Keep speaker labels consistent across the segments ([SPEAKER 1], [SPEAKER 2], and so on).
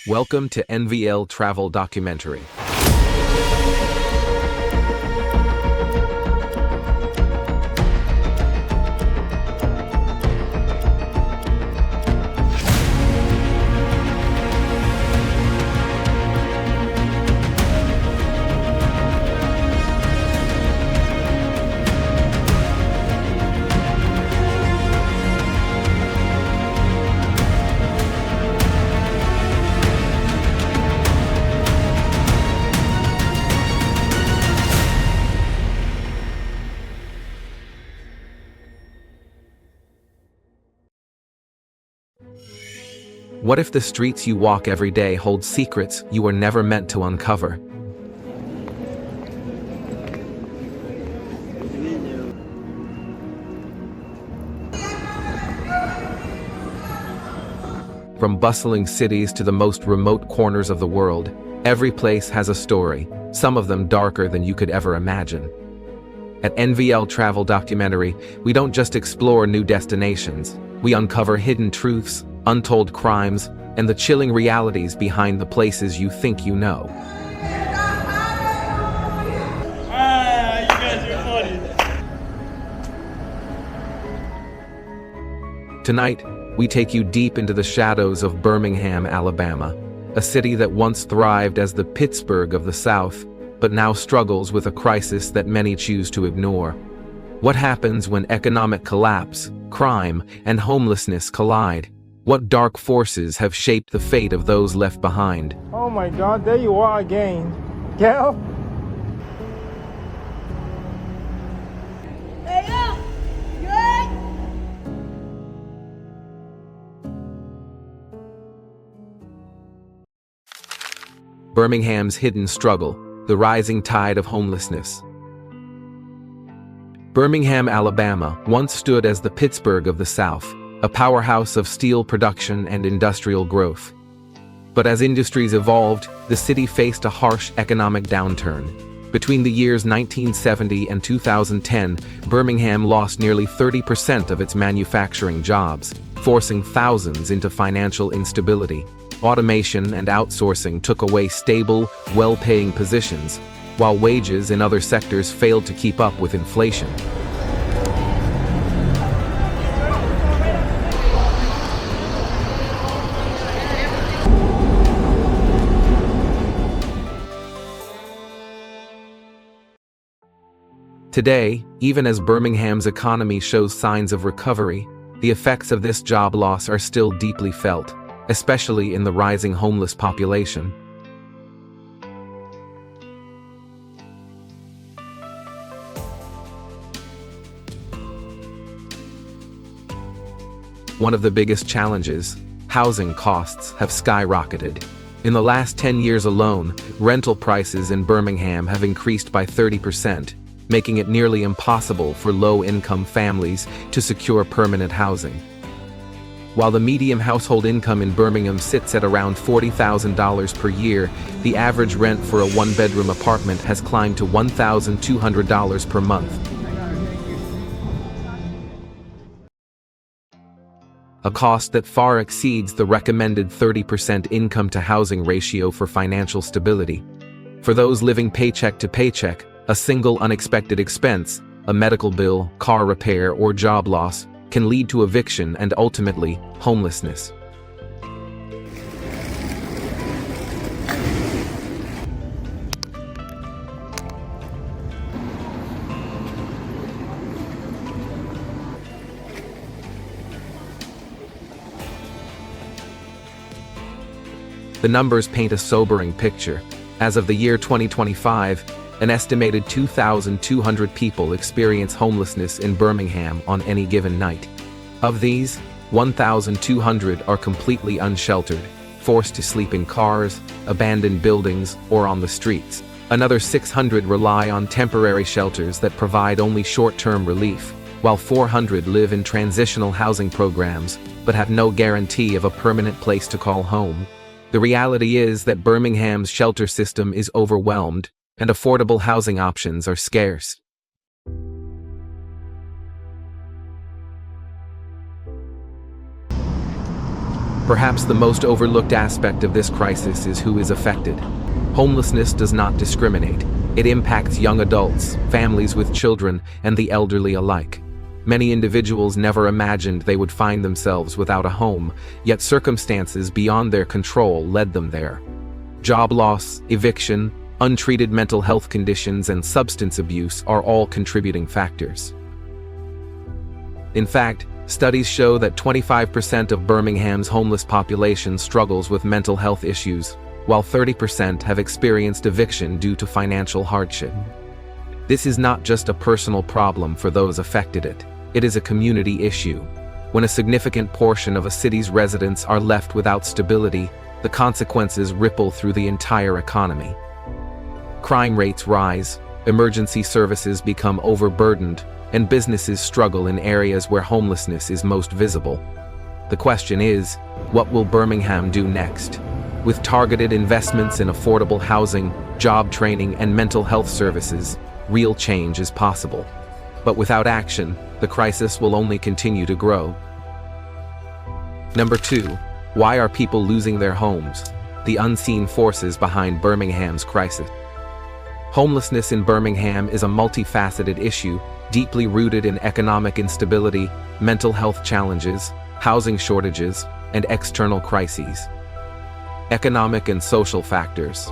[SPEAKER 1] Welcome to NVL Travel Documentary. What if the streets you walk every day hold secrets you were never meant to uncover? From bustling cities to the most remote corners of the world, every place has a story, some of them darker than you could ever imagine. At NVL Travel Documentary, we don't just explore new destinations, we uncover hidden truths, untold crimes, and the chilling realities behind the places you think you know.
[SPEAKER 2] You guys are
[SPEAKER 1] funny. Tonight, we take you deep into the shadows of Birmingham, Alabama, a city that once thrived as the Pittsburgh of the South, but now struggles with a crisis that many choose to ignore. What happens when economic collapse, crime, and homelessness collide? What dark forces have shaped the fate of those left behind?
[SPEAKER 2] Oh my God, there you are again. Gal?
[SPEAKER 3] Hey, yo! You alright?
[SPEAKER 1] Birmingham's hidden struggle, the rising tide of homelessness. Birmingham, Alabama, once stood as the Pittsburgh of the South, a powerhouse of steel production and industrial growth. But as industries evolved, the city faced a harsh economic downturn. Between the years 1970 and 2010, Birmingham lost nearly 30% of its manufacturing jobs, forcing thousands into financial instability. Automation and outsourcing took away stable, well-paying positions, while wages in other sectors failed to keep up with inflation. Today, even as Birmingham's economy shows signs of recovery, the effects of this job loss are still deeply felt, especially in the rising homeless population. One of the biggest challenges, housing costs have skyrocketed. In the last 10 years alone, rental prices in Birmingham have increased by 30%, making it nearly impossible for low-income families to secure permanent housing. While the median household income in Birmingham sits at around $40,000 per year, the average rent for a one-bedroom apartment has climbed to $1,200 per month. A cost that far exceeds the recommended 30% income-to-housing ratio for financial stability. For those living paycheck to paycheck, a single unexpected expense, a medical bill, car repair, or job loss, can lead to eviction and ultimately, homelessness. The numbers paint a sobering picture. As of the year 2025, an estimated 2,200 people experience homelessness in Birmingham on any given night. Of these, 1,200 are completely unsheltered, forced to sleep in cars, abandoned buildings, or on the streets. Another 600 rely on temporary shelters that provide only short-term relief, while 400 live in transitional housing programs but have no guarantee of a permanent place to call home. The reality is that Birmingham's shelter system is overwhelmed, and affordable housing options are scarce. Perhaps the most overlooked aspect of this crisis is who is affected. Homelessness does not discriminate. It impacts young adults, families with children, and the elderly alike. Many individuals never imagined they would find themselves without a home, yet circumstances beyond their control led them there. Job loss, eviction, untreated mental health conditions, and substance abuse are all contributing factors. In fact, studies show that 25% of Birmingham's homeless population struggles with mental health issues, while 30% have experienced eviction due to financial hardship. This is not just a personal problem for those affected. It is a community issue. When a significant portion of a city's residents are left without stability, the consequences ripple through the entire economy. Crime rates rise, emergency services become overburdened, and businesses struggle in areas where homelessness is most visible. The question is, what will Birmingham do next? With targeted investments in affordable housing, job training, and mental health services, real change is possible. But without action, the crisis will only continue to grow. Number 2. Why are people losing their homes? The unseen forces behind Birmingham's crisis. Homelessness in Birmingham is a multifaceted issue, deeply rooted in economic instability, mental health challenges, housing shortages, and external crises. Economic and social factors.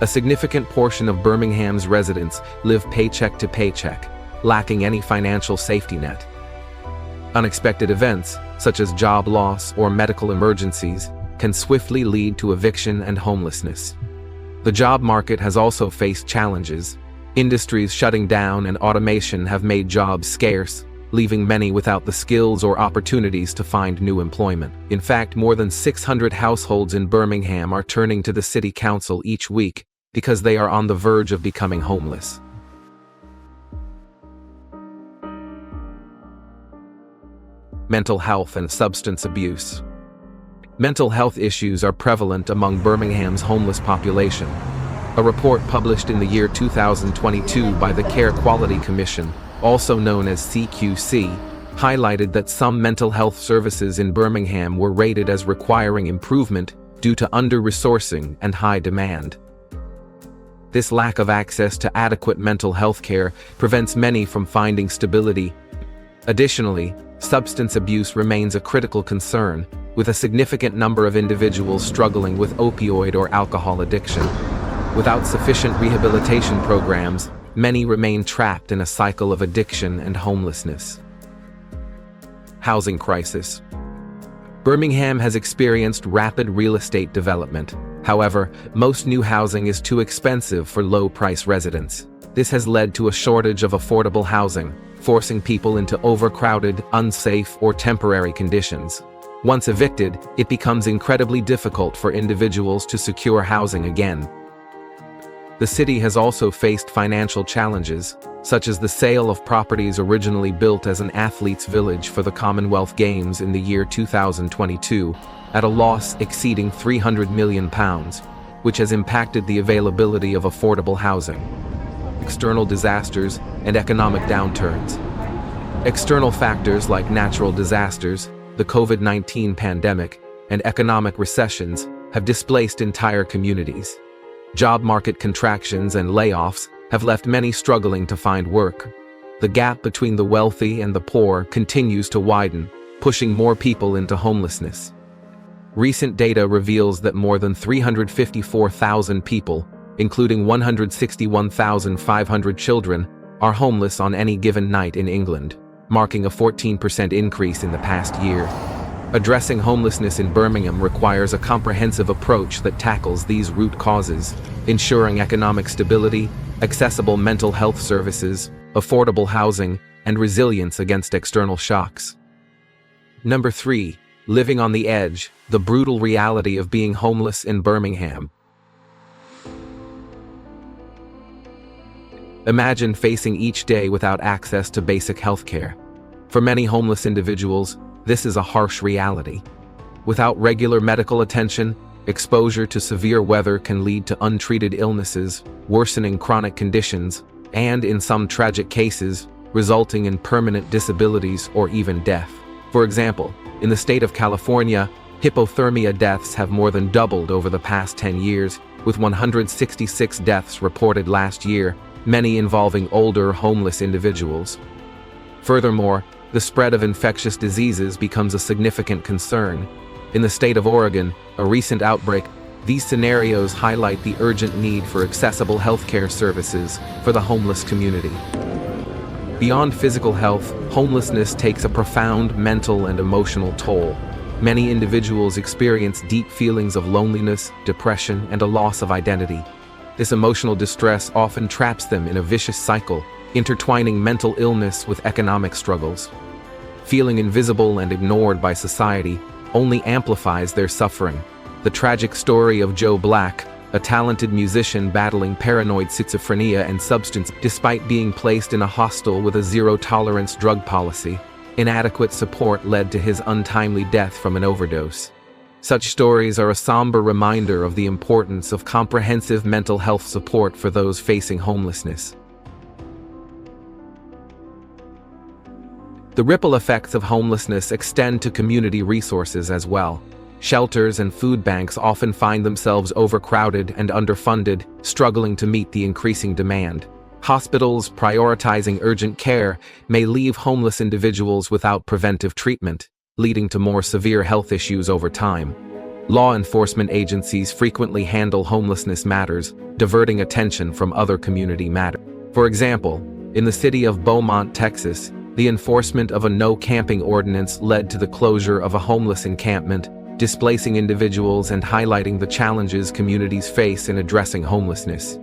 [SPEAKER 1] A significant portion of Birmingham's residents live paycheck to paycheck, lacking any financial safety net. Unexpected events, such as job loss or medical emergencies, can swiftly lead to eviction and homelessness. The job market has also faced challenges. Industries shutting down and automation have made jobs scarce, leaving many without the skills or opportunities to find new employment. In fact, more than 600 households in Birmingham are turning to the city council each week because they are on the verge of becoming homeless. Mental health and substance abuse. Mental health issues are prevalent among Birmingham's homeless population. A report published in the year 2022 by the Care Quality Commission, also known as CQC, highlighted that some mental health services in Birmingham were rated as requiring improvement due to under-resourcing and high demand. This lack of access to adequate mental health care prevents many from finding stability. Additionally, substance abuse remains a critical concern, with a significant number of individuals struggling with opioid or alcohol addiction. Without sufficient rehabilitation programs, many remain trapped in a cycle of addiction and homelessness. Housing crisis. Birmingham has experienced rapid real estate development. However, most new housing is too expensive for low-price residents. This has led to a shortage of affordable housing, forcing people into overcrowded, unsafe, or temporary conditions. Once evicted, it becomes incredibly difficult for individuals to secure housing again. The city has also faced financial challenges, such as the sale of properties originally built as an athletes' village for the Commonwealth Games in the year 2022, at a loss exceeding £300 million, which has impacted the availability of affordable housing. External disasters and economic downturns. External factors like natural disasters, the COVID-19 pandemic, and economic recessions have displaced entire communities. Job market contractions and layoffs have left many struggling to find work. The gap between the wealthy and the poor continues to widen, pushing more people into homelessness. Recent data reveals that more than 354,000 people, including 161,500 children, are homeless on any given night in England, marking a 14% increase in the past year. Addressing homelessness in Birmingham requires a comprehensive approach that tackles these root causes, ensuring economic stability, accessible mental health services, affordable housing, and resilience against external shocks. Number 3. Living on the edge, the brutal reality of being homeless in Birmingham. Imagine facing each day without access to basic health care. For many homeless individuals, this is a harsh reality. Without regular medical attention, exposure to severe weather can lead to untreated illnesses, worsening chronic conditions, and in some tragic cases, resulting in permanent disabilities or even death. For example, in the state of California, Hypothermia deaths have more than doubled over the past 10 years, with 166 deaths reported last year, many involving older, homeless individuals. Furthermore, the spread of infectious diseases becomes a significant concern. In the state of Oregon, a recent outbreak, these scenarios highlight the urgent need for accessible healthcare services for the homeless community. Beyond physical health, homelessness takes a profound mental and emotional toll. Many individuals experience deep feelings of loneliness, depression, and a loss of identity. This emotional distress often traps them in a vicious cycle, intertwining mental illness with economic struggles. Feeling invisible and ignored by society only amplifies their suffering. The tragic story of Joe Black, a talented musician battling paranoid schizophrenia and substance despite being placed in a hostel with a zero-tolerance drug policy. Inadequate support led to his untimely death from an overdose. Such stories are a somber reminder of the importance of comprehensive mental health support for those facing homelessness. The ripple effects of homelessness extend to community resources as well. Shelters and food banks often find themselves overcrowded and underfunded, struggling to meet the increasing demand. Hospitals prioritizing urgent care may leave homeless individuals without preventive treatment, leading to more severe health issues over time. Law enforcement agencies frequently handle homelessness matters, diverting attention from other community matters. For example, in the city of Beaumont, Texas, the enforcement of a no-camping ordinance led to the closure of a homeless encampment, displacing individuals and highlighting the challenges communities face in addressing homelessness.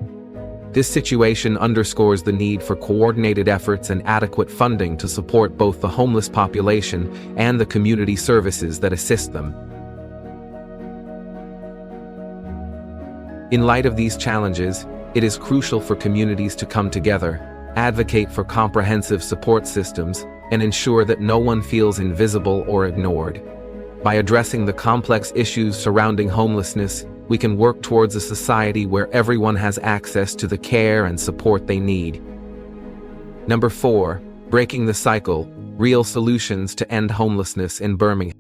[SPEAKER 1] This situation underscores the need for coordinated efforts and adequate funding to support both the homeless population and the community services that assist them. In light of these challenges, it is crucial for communities to come together, advocate for comprehensive support systems, and ensure that no one feels invisible or ignored. By addressing the complex issues surrounding homelessness, we can work towards a society where everyone has access to the care and support they need. Number 4, breaking the cycle, real solutions to end homelessness in Birmingham.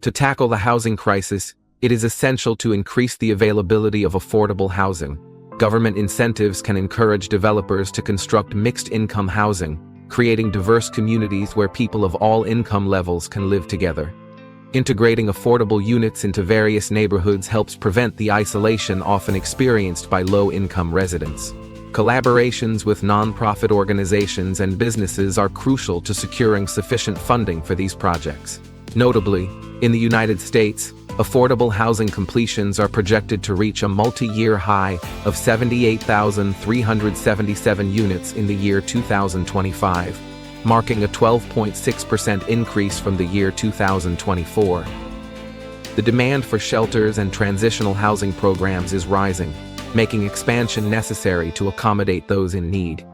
[SPEAKER 1] To tackle the housing crisis, it is essential to increase the availability of affordable housing. Government incentives can encourage developers to construct mixed-income housing, creating diverse communities where people of all income levels can live together. Integrating affordable units into various neighborhoods helps prevent the isolation often experienced by low-income residents. Collaborations with nonprofit organizations and businesses are crucial to securing sufficient funding for these projects. Notably, in the United States, affordable housing completions are projected to reach a multi-year high of 78,377 units in the year 2025. Marking a 12.6% increase from the year 2024. The demand for shelters and transitional housing programs is rising, making expansion necessary to accommodate those in need.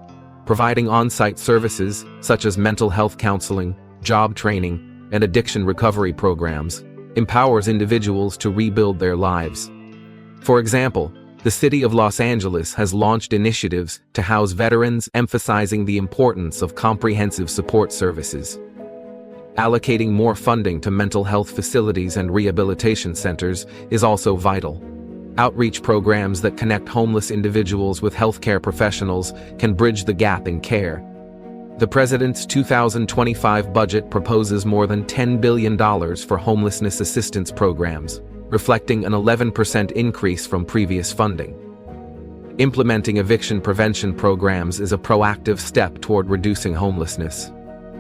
[SPEAKER 1] Providing on-site services, such as mental health counseling, job training, and addiction recovery programs, empowers individuals to rebuild their lives. For example, the city of Los Angeles has launched initiatives to house veterans, emphasizing the importance of comprehensive support services. Allocating more funding to mental health facilities and rehabilitation centers is also vital. Outreach programs that connect homeless individuals with healthcare professionals can bridge the gap in care. The President's 2025 budget proposes more than $10 billion for homelessness assistance programs, reflecting an 11% increase from previous funding. Implementing eviction prevention programs is a proactive step toward reducing homelessness.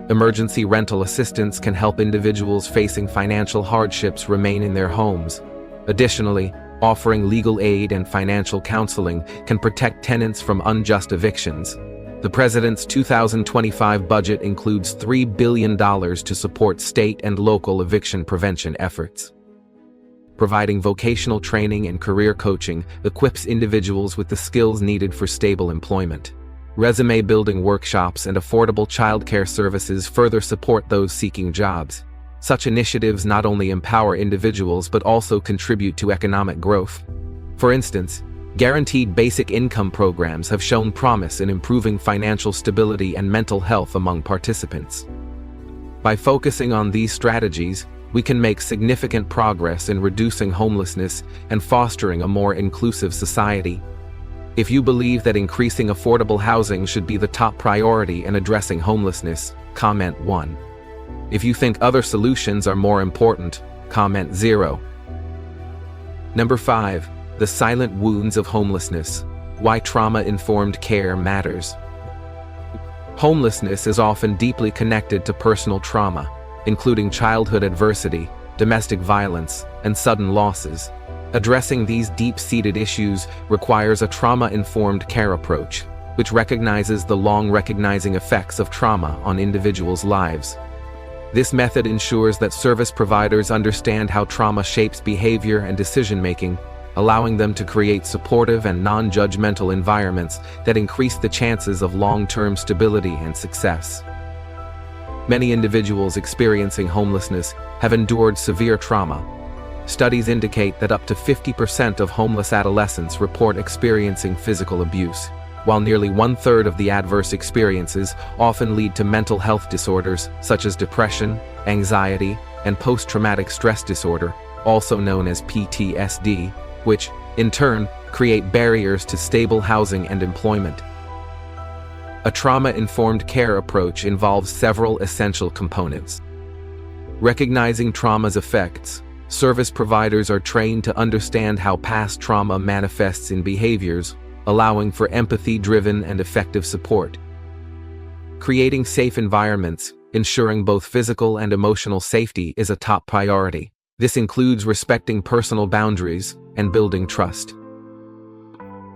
[SPEAKER 1] Emergency rental assistance can help individuals facing financial hardships remain in their homes. Additionally, offering legal aid and financial counseling can protect tenants from unjust evictions. The President's 2025 budget includes $3 billion to support state and local eviction prevention efforts. Providing vocational training and career coaching equips individuals with the skills needed for stable employment. Resume building workshops and affordable childcare services further support those seeking jobs. Such initiatives not only empower individuals but also contribute to economic growth. For instance, guaranteed basic income programs have shown promise in improving financial stability and mental health among participants. By focusing on these strategies, we can make significant progress in reducing homelessness and fostering a more inclusive society. If you believe that increasing affordable housing should be the top priority in addressing homelessness, comment 1. If you think other solutions are more important, comment 0. Number 5. The silent wounds of homelessness. Why trauma-informed care matters. Homelessness is often deeply connected to personal trauma, including childhood adversity, domestic violence, and sudden losses. Addressing these deep-seated issues requires a trauma-informed care approach, which recognizes the long-recognizing effects of trauma on individuals' lives. This method ensures that service providers understand how trauma shapes behavior and decision-making, allowing them to create supportive and non-judgmental environments that increase the chances of long-term stability and success. Many individuals experiencing homelessness have endured severe trauma. Studies indicate that up to 50% of homeless adolescents report experiencing physical abuse, while nearly 1/3 of the adverse experiences often lead to mental health disorders such as depression, anxiety, and post-traumatic stress disorder, also known as PTSD, which, in turn, create barriers to stable housing and employment. A trauma-informed care approach involves several essential components. Recognizing trauma's effects, service providers are trained to understand how past trauma manifests in behaviors, allowing for empathy-driven and effective support. Creating safe environments, ensuring both physical and emotional safety is a top priority. This includes respecting personal boundaries and building trust.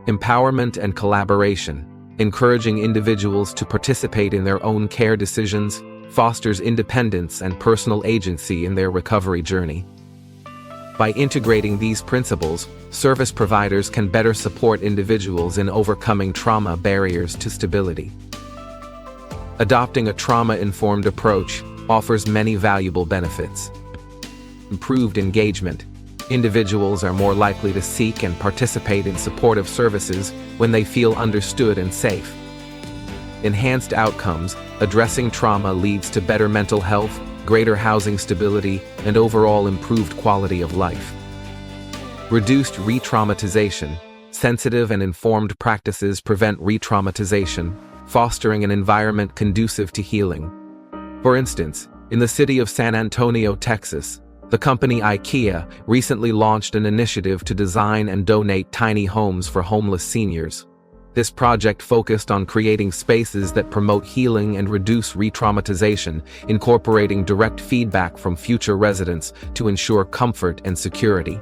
[SPEAKER 1] Empowerment and collaboration, encouraging individuals to participate in their own care decisions, fosters independence and personal agency in their recovery journey. By integrating these principles, service providers can better support individuals in overcoming trauma barriers to stability. Adopting a trauma-informed approach offers many valuable benefits. Improved engagement. Individuals are more likely to seek and participate in supportive services when they feel understood and safe. Enhanced outcomes. Addressing trauma leads to better mental health, greater housing stability, and overall improved quality of life. Reduced re-traumatization. Sensitive and informed practices prevent re-traumatization, fostering an environment conducive to healing. For instance, in the city of San Antonio, Texas, the company IKEA recently launched an initiative to design and donate tiny homes for homeless seniors. This project focused on creating spaces that promote healing and reduce re-traumatization, incorporating direct feedback from future residents to ensure comfort and security.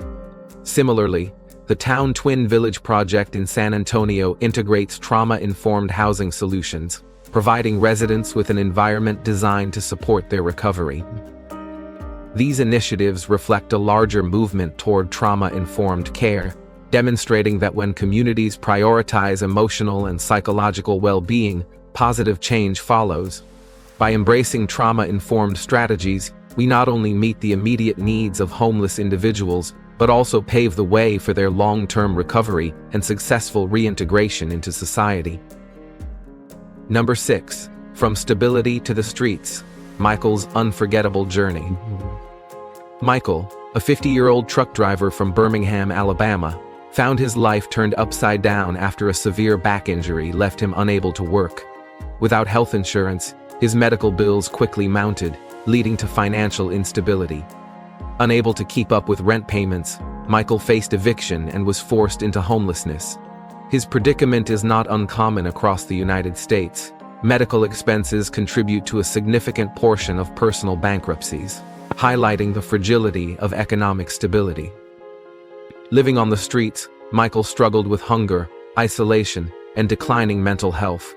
[SPEAKER 1] Similarly, the Town Twin Village project in San Antonio integrates trauma-informed housing solutions, providing residents with an environment designed to support their recovery. These initiatives reflect a larger movement toward trauma-informed care, demonstrating that when communities prioritize emotional and psychological well-being, positive change follows. By embracing trauma-informed strategies, we not only meet the immediate needs of homeless individuals, but also pave the way for their long-term recovery and successful reintegration into society. Number 6. From stability to the streets. Michael's unforgettable journey. Michael, a 50-year-old truck driver from Birmingham, Alabama, found his life turned upside down after a severe back injury left him unable to work. Without health insurance, his medical bills quickly mounted, leading to financial instability. Unable to keep up with rent payments, Michael faced eviction and was forced into homelessness. His predicament is not uncommon across the United States. Medical expenses contribute to a significant portion of personal bankruptcies, highlighting the fragility of economic stability. Living on the streets, Michael struggled with hunger, isolation, and declining mental health.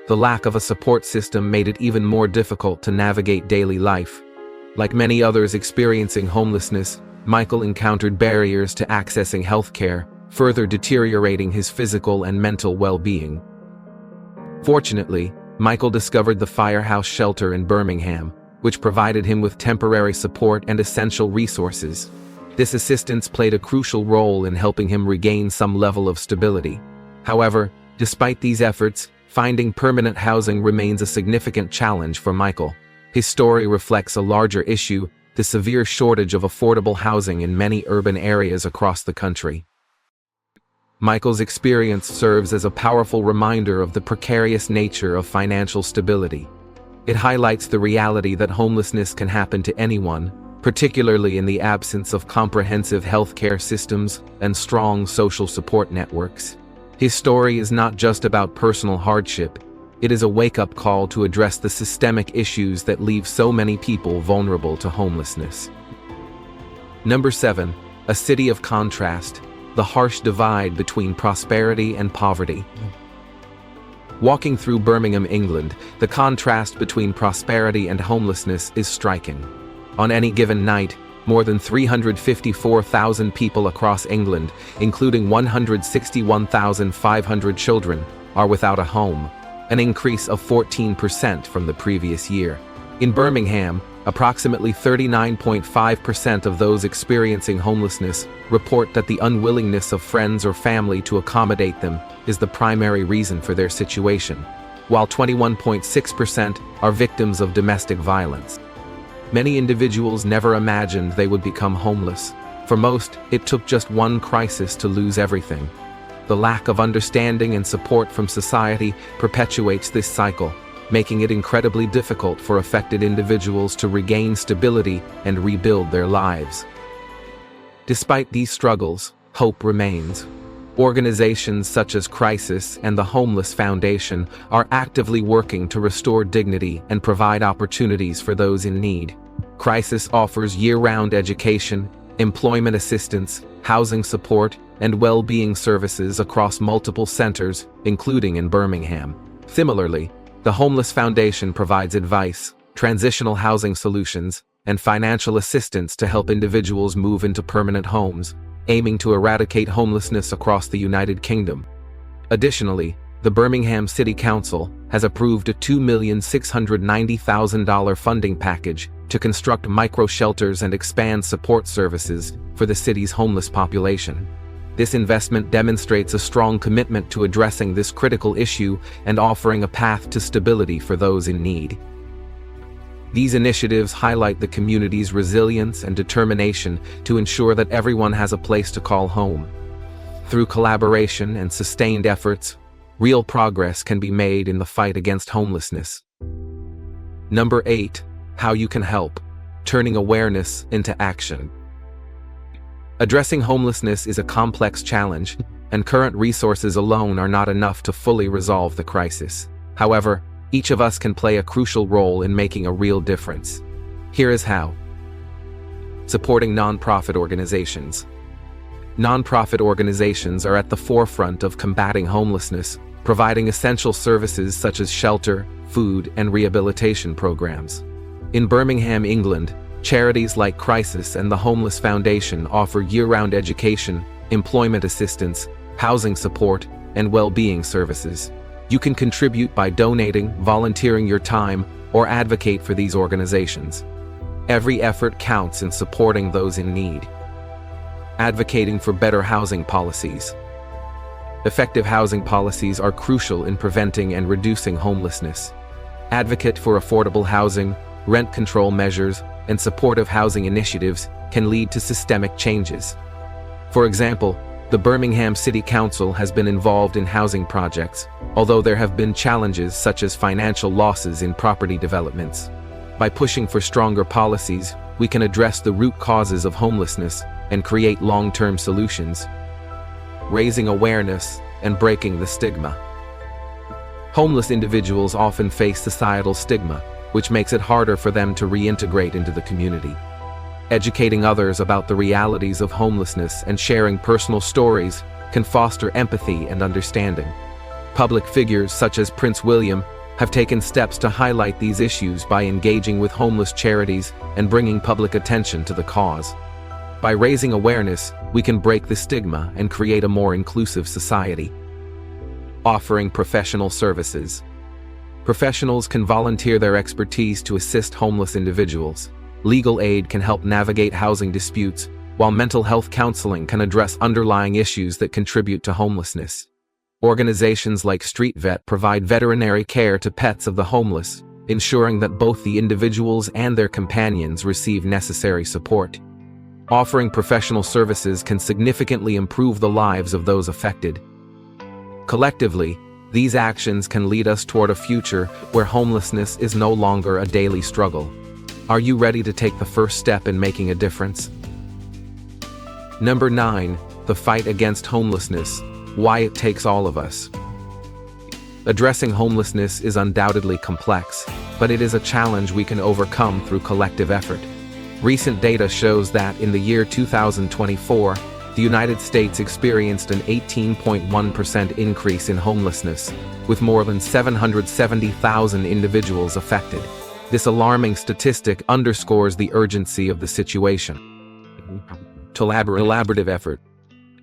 [SPEAKER 1] The lack of a support system made it even more difficult to navigate daily life. Like many others experiencing homelessness, Michael encountered barriers to accessing health care, further deteriorating his physical and mental well-being. Fortunately, Michael discovered the Firehouse Shelter in Birmingham, which provided him with temporary support and essential resources. This assistance played a crucial role in helping him regain some level of stability. However, despite these efforts, finding permanent housing remains a significant challenge for Michael. His story reflects a larger issue the severe shortage of affordable housing in many urban areas across the country. Michael's experience serves as a powerful reminder of the precarious nature of financial stability. It highlights the reality that homelessness can happen to anyone, particularly in the absence of comprehensive healthcare systems and strong social support networks. His story is not just about personal hardship, it is a wake-up call to address the systemic issues that leave so many people vulnerable to homelessness. Number 7. A city of contrast, the harsh divide between prosperity and poverty. Walking through Birmingham, England, the contrast between prosperity and homelessness is striking. On any given night, more than 354,000 people across England, including 161,500 children, are without a home, an increase of 14% from the previous year. In Birmingham, approximately 39.5% of those experiencing homelessness report that the unwillingness of friends or family to accommodate them is the primary reason for their situation, while 21.6% are victims of domestic violence. Many individuals never imagined they would become homeless. For most, it took just one crisis to lose everything. The lack of understanding and support from society perpetuates this cycle, making it incredibly difficult for affected individuals to regain stability and rebuild their lives. Despite these struggles, hope remains. Organizations such as Crisis and the Homeless Foundation are actively working to restore dignity and provide opportunities for those in need. Crisis offers year-round education, employment assistance, housing support, and well-being services across multiple centers, including in Birmingham. Similarly, the Homeless Foundation provides advice, transitional housing solutions, and financial assistance to help individuals move into permanent homes, aiming to eradicate homelessness across the United Kingdom. Additionally, the Birmingham City Council has approved a $2,690,000 funding package to construct micro-shelters and expand support services for the city's homeless population. This investment demonstrates a strong commitment to addressing this critical issue and offering a path to stability for those in need. These initiatives highlight the community's resilience and determination to ensure that everyone has a place to call home. Through collaboration and sustained efforts, real progress can be made in the fight against homelessness. Number 8. How you can help. Turning awareness into action. Addressing homelessness is a complex challenge, and current resources alone are not enough to fully resolve the crisis. However, each of us can play a crucial role in making a real difference. Here is how. Supporting nonprofit organizations. Nonprofit organizations are at the forefront of combating homelessness, providing essential services such as shelter, food, and rehabilitation programs. In Birmingham, England, charities like Crisis and the Homeless Foundation offer year-round education, employment assistance, housing support, and well-being services. You can contribute by donating, volunteering your time, or advocate for these organizations. Every effort counts in supporting those in need. Advocating for better housing policies. Effective housing policies are crucial in preventing and reducing homelessness. Advocate for affordable housing, rent control measures, and supportive housing initiatives can lead to systemic changes. For example, the Birmingham City Council has been involved in housing projects, although there have been challenges such as financial losses in property developments. By pushing for stronger policies, we can address the root causes of homelessness and create long-term solutions. Raising awareness and breaking the stigma. Homeless individuals often face societal stigma, which makes it harder for them to reintegrate into the community. Educating others about the realities of homelessness and sharing personal stories can foster empathy and understanding. Public figures such as Prince William have taken steps to highlight these issues by engaging with homeless charities and bringing public attention to the cause. By raising awareness, we can break the stigma and create a more inclusive society. Offering professional services. Professionals can volunteer their expertise to assist homeless individuals. Legal aid can help navigate housing disputes, while mental health counseling can address underlying issues that contribute to homelessness. Organizations like Street Vet provide veterinary care to pets of the homeless, ensuring that both the individuals and their companions receive necessary support. Offering professional services can significantly improve the lives of those affected. Collectively, these actions can lead us toward a future where homelessness is no longer a daily struggle. Are you ready to take the first step in making a difference? Number 9. The fight against homelessness: why it takes all of us. Addressing homelessness is undoubtedly complex, but it is a challenge we can overcome through collective effort. Recent data shows that in the year 2024, the United States experienced an 18.1% increase in homelessness, with more than 770,000 individuals affected. This alarming statistic underscores the urgency of the situation. Collaborative effort.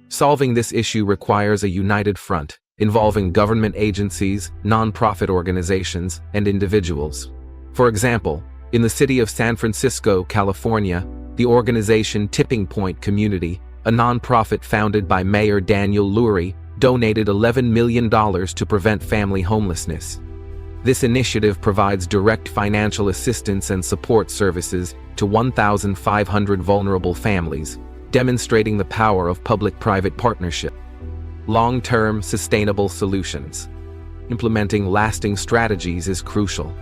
[SPEAKER 1] Solving this issue requires a united front, involving government agencies, nonprofit organizations, and individuals. For example, in the city of San Francisco, California, the organization Tipping Point Community, a nonprofit founded by Mayor Daniel Lurie, donated $11 million to prevent family homelessness. This initiative provides direct financial assistance and support services to 1,500 vulnerable families, demonstrating the power of public-private partnership. Long-term, sustainable solutions. Implementing lasting strategies is crucial.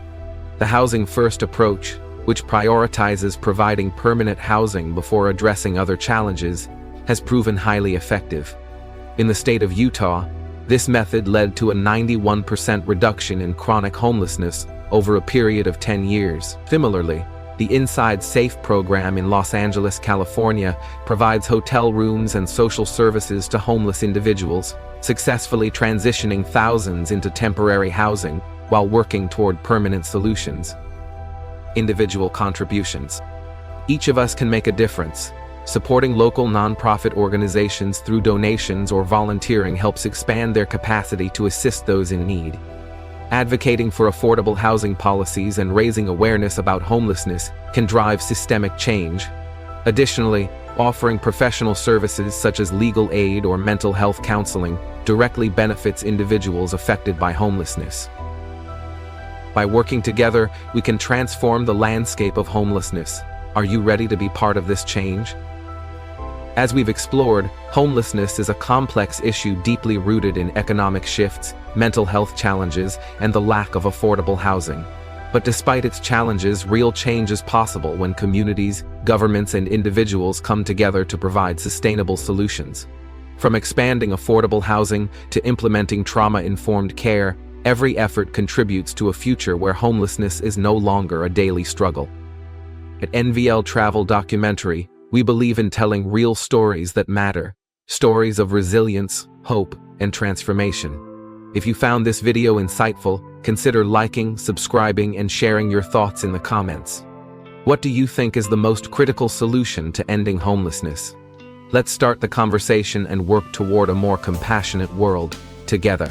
[SPEAKER 1] The housing-first approach, which prioritizes providing permanent housing before addressing other challenges, has proven highly effective. In the state of Utah, this method led to a 91% reduction in chronic homelessness over a period of 10 years. Similarly, the Inside Safe program in Los Angeles, California, provides hotel rooms and social services to homeless individuals, successfully transitioning thousands into temporary housing while working toward permanent solutions. Individual contributions. Each of us can make a difference. Supporting local nonprofit organizations through donations or volunteering helps expand their capacity to assist those in need. Advocating for affordable housing policies and raising awareness about homelessness can drive systemic change. Additionally, offering professional services such as legal aid or mental health counseling directly benefits individuals affected by homelessness. By working together, we can transform the landscape of homelessness. Are you ready to be part of this change? As we've explored, homelessness is a complex issue deeply rooted in economic shifts, mental health challenges, and the lack of affordable housing. But despite its challenges, real change is possible when communities, governments, and individuals come together to provide sustainable solutions. From expanding affordable housing to implementing trauma-informed care, every effort contributes to a future where homelessness is no longer a daily struggle. At NVL Travel Documentary, we believe in telling real stories that matter, stories of resilience, hope, and transformation. If you found this video insightful, consider liking, subscribing, and sharing your thoughts in the comments. What do you think is the most critical solution to ending homelessness? Let's start the conversation and work toward a more compassionate world together.